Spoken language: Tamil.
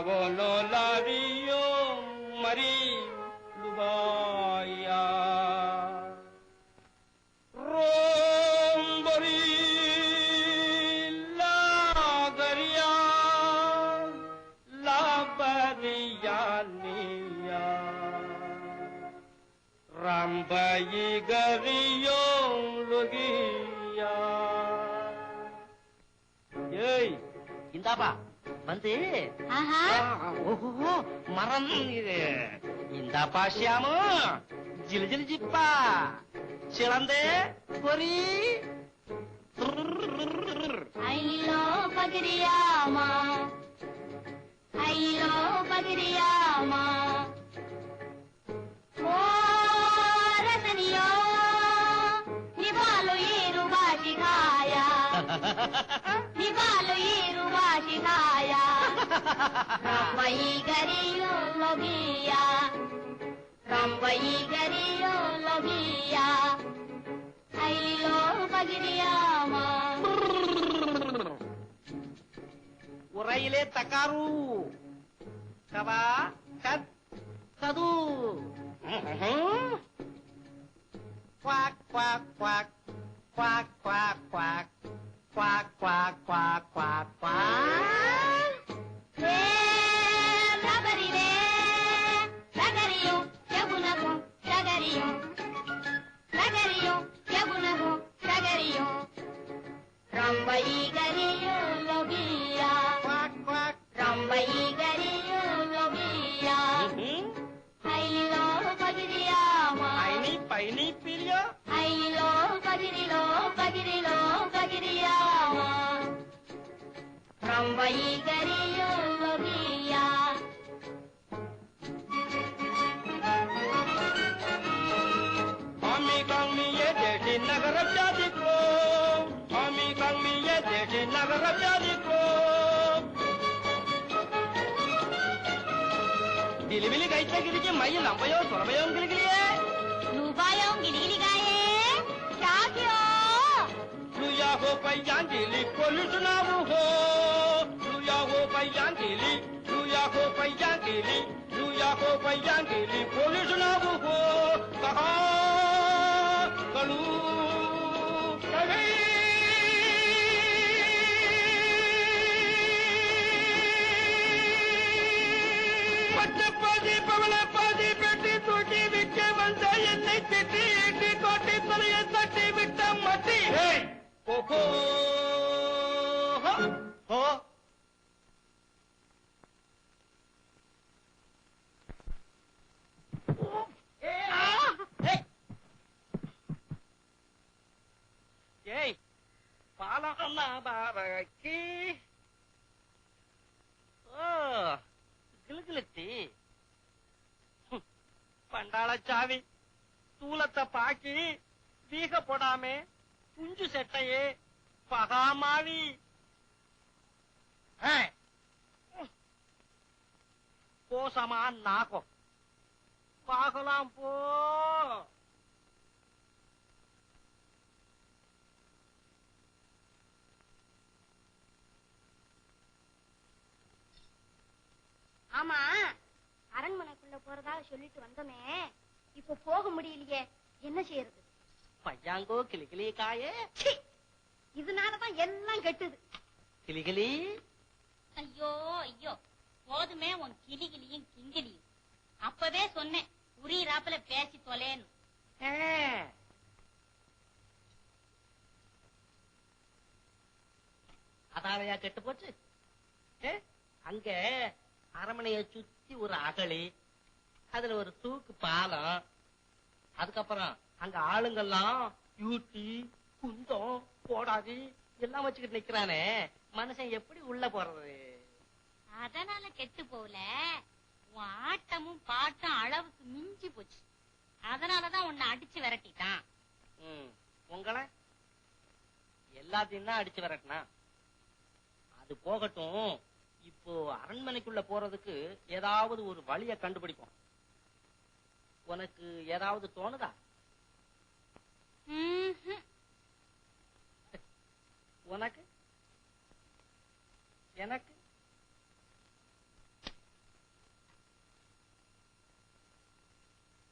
Lario Marie Lubaya Rombori Lagaria Labariania Rambayi Gario Logia Yey Indapa வந்து மரம் இது இந்த பாஷியாமு ஜிலு ஜிலு ஜிப்பா சிலந்தே பொறி ஐலோ பகிரியாமா ஐலோ பகிரியாமா ஓ ரசனியோ நிபாலோ ஏரு பாஷி காயா நிபாலோ ஏரு பாஷி காயா Rambai gariyo logia Rambai gariyo logia Ailo bagiriyama Uraile takaru Kaba kat kadu Quack quack quack Quack quack quack Quack quack quack quack quack Rambai gariyo logia Quack quack Rambai gariyo logia Ailo bagiriyama Paini paini pilya Ailo bagiriyama Rambai gariyo logia Ami kang miye dedi nagara jadi ko Ami kang miye dedi nagara jadi ko Dilibili kaitla gidike mayi lambayo sorabayo giligiliye Lubayo giligiligaye Shakyo Luya ho paiyan dili polusna ho Luya ho paiyan dili Luya ho paiyan dili Luya ho paiyan dili polusna ho Kaha kalu kagai Padi pavla padi peti tuti vikke vanda ennai teti eti koti taliye tatti vitta mati hey oho ho hey pala anna baraki oh கிளுகிளுத்தி பண்டாள சாவி தூளத்தை பாக்கி வீக போடாமே புஞ்சு செட்டையே பகாமாவி கோசமா நாக்கும் பார்க்கலாம் போ ஆமா அரண்மனைக்குள்ள போறதா சொல்லிட்டு வந்தோமே இப்ப போக முடியலையே என்ன செய்யறது பையாங்கோ கிளிகிளி காயே இதனாலதான் எல்லாம் கெட்டுது கிளிகிளி ஐயோ ஐயோ போதுமே உன் கிளிகிளியும் கிங்கிலியும் அப்பவே சொன்னேன் உரியிறாப்புல பேசி தொலைன்னு அதாவையா கெட்டு போச்சு அங்க அரமனைய சுத்தி ஒரு அகழி அதுல ஒரு தூக்கு பாலம் அதுக்கப்புறம் அங்க ஆளுங்கெல்லாம் யூட்டி குந்தம் போடாதி எல்லாம் வச்சுக்கிட்டு நிக்கிறானே மனுஷன் எப்படி உள்ள போறது அதனால கெட்டு போகல உன் ஆட்டமும் பாட்டும் அளவுக்கு மிஞ்சி போச்சு அதனாலதான் உன்னை அடிச்சு விரட்டிட்டான் உங்களை எல்லாத்தையும் தான் அடிச்சு விரட்டினா அது போகட்டும் இப்போ அரண்மனைக்குள்ள போறதுக்கு ஏதாவது ஒரு வழிய கண்டுபிடிப்போம் உனக்கு ஏதாவது தோணுதா உனக்கு எனக்கு